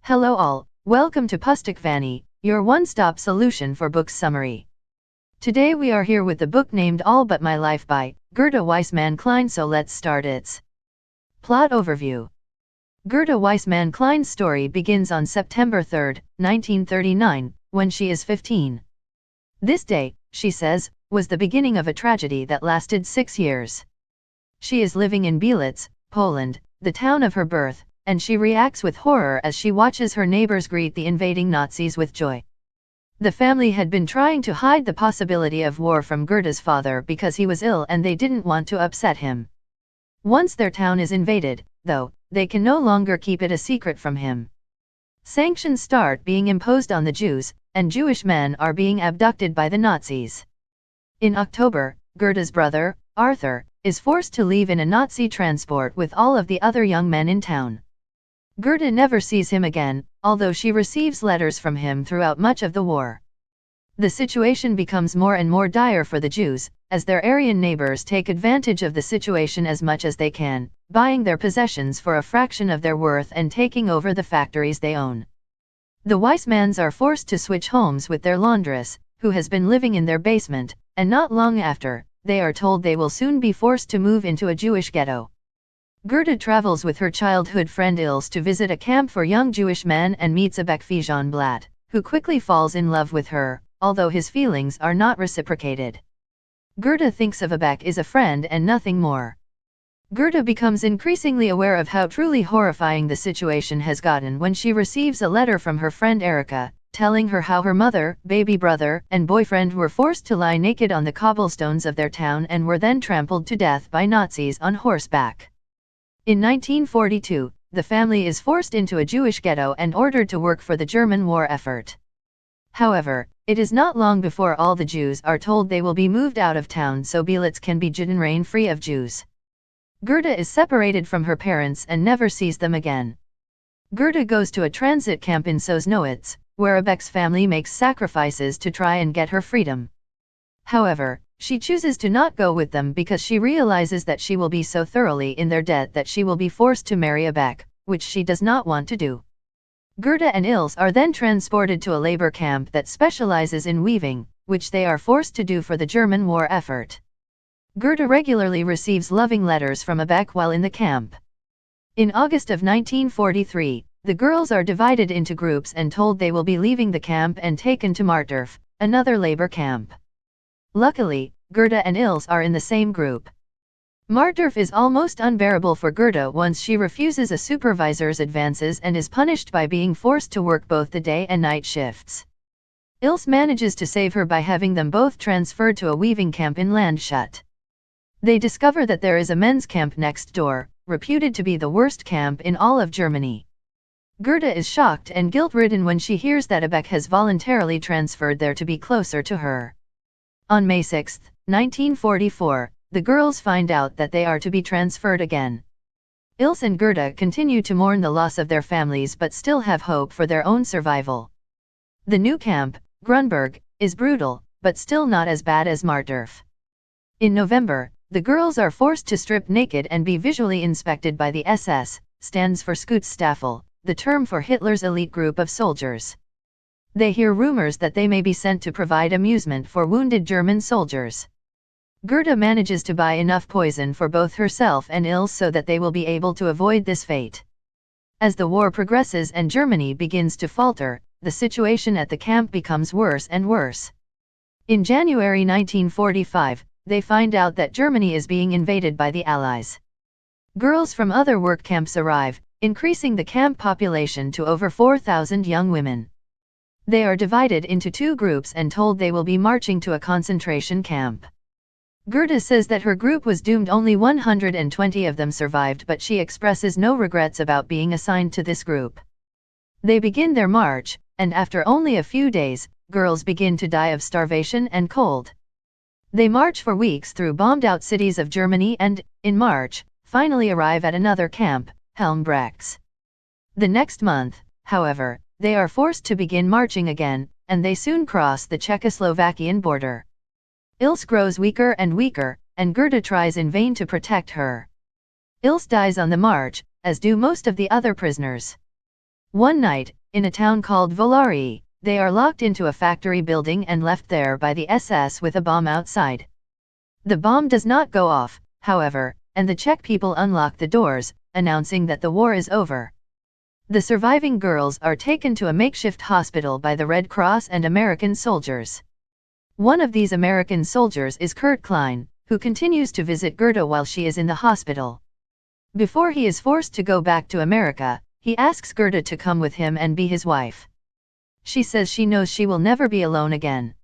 Hello all, welcome to Pustikvani, your one-stop solution for book summary. Today we are here with the book named All But My Life by Gerda Weissmann Klein, so let's start its plot overview. Gerda Weissmann Klein's story begins on September 3, 1939, when she is 15. This day, she says, was the beginning of a tragedy that lasted 6 years. She is living in Belitz, Poland, the town of her birth, and she reacts with horror as she watches her neighbors greet the invading Nazis with joy. The family had been trying to hide the possibility of war from Gerda's father because he was ill and they didn't want to upset him. Once their town is invaded, though, they can no longer keep it a secret from him. Sanctions start being imposed on the Jews, and Jewish men are being abducted by the Nazis. In October, Gerda's brother, Arthur, is forced to leave in a Nazi transport with all of the other young men in town. Gerda never sees him again, although she receives letters from him throughout much of the war. The situation becomes more and more dire for the Jews, as their Aryan neighbors take advantage of the situation as much as they can, buying their possessions for a fraction of their worth and taking over the factories they own. The Weissmanns are forced to switch homes with their laundress, who has been living in their basement, and not long after, they are told they will soon be forced to move into a Jewish ghetto. Gerda travels with her childhood friend Ils to visit a camp for young Jewish men and meets a Blatt, who quickly falls in love with her, although his feelings are not reciprocated. Gerda thinks of Abek as a friend and nothing more. Gerda becomes increasingly aware of how truly horrifying the situation has gotten when she receives a letter from her friend Erica, telling her how her mother, baby brother, and boyfriend were forced to lie naked on the cobblestones of their town and were then trampled to death by Nazis on horseback. In 1942, the family is forced into a Jewish ghetto and ordered to work for the German war effort. However, it is not long before all the Jews are told they will be moved out of town so Belitz can be Judenrein-free of Jews. Gerda is separated from her parents and never sees them again. Gerda goes to a transit camp in Sosnowitz, where Abek's family makes sacrifices to try and get her freedom. However, she chooses to not go with them because she realizes that she will be so thoroughly in their debt that she will be forced to marry Abek, which she does not want to do. Gerda and Ils are then transported to a labor camp that specializes in weaving, which they are forced to do for the German war effort. Gerda regularly receives loving letters from Abek while in the camp. In August of 1943, the girls are divided into groups and told they will be leaving the camp and taken to Martdorf, another labor camp. Luckily, Gerda and Ils are in the same group. Martdorf is almost unbearable for Gerda once she refuses a supervisor's advances and is punished by being forced to work both the day and night shifts. Ils manages to save her by having them both transferred to a weaving camp in Landshut. They discover that there is a men's camp next door, reputed to be the worst camp in all of Germany. Gerda is shocked and guilt-ridden when she hears that Abek has voluntarily transferred there to be closer to her. On May 6, 1944, the girls find out that they are to be transferred again. Ils and Gerda continue to mourn the loss of their families but still have hope for their own survival. The new camp, Grunberg, is brutal, but still not as bad as Martdorf. In November, the girls are forced to strip naked and be visually inspected by the SS, stands for Schutzstaffel, the term for Hitler's elite group of soldiers. They hear rumors that they may be sent to provide amusement for wounded German soldiers. Gerda manages to buy enough poison for both herself and Ils so that they will be able to avoid this fate. As the war progresses and Germany begins to falter, the situation at the camp becomes worse and worse. In January 1945, they find out that Germany is being invaded by the Allies. Girls from other work camps arrive, increasing the camp population to over 4,000 young women. They are divided into two groups and told they will be marching to a concentration camp. Gerda says that her group was doomed, only 120 of them survived, but she expresses no regrets about being assigned to this group. They begin their march, and after only a few days, girls begin to die of starvation and cold. They march for weeks through bombed-out cities of Germany and, in March, finally arrive at another camp, Helmbrechts. The next month, however, they are forced to begin marching again, and they soon cross the Czechoslovakian border. Ils grows weaker and weaker, and Gerda tries in vain to protect her. Ils dies on the march, as do most of the other prisoners. One night, in a town called Volari, they are locked into a factory building and left there by the SS with a bomb outside. The bomb does not go off, however, and the Czech people unlock the doors, announcing that the war is over. The surviving girls are taken to a makeshift hospital by the Red Cross and American soldiers. One of these American soldiers is Kurt Klein, who continues to visit Gerda while she is in the hospital. Before he is forced to go back to America, he asks Gerda to come with him and be his wife. She says she knows she will never be alone again.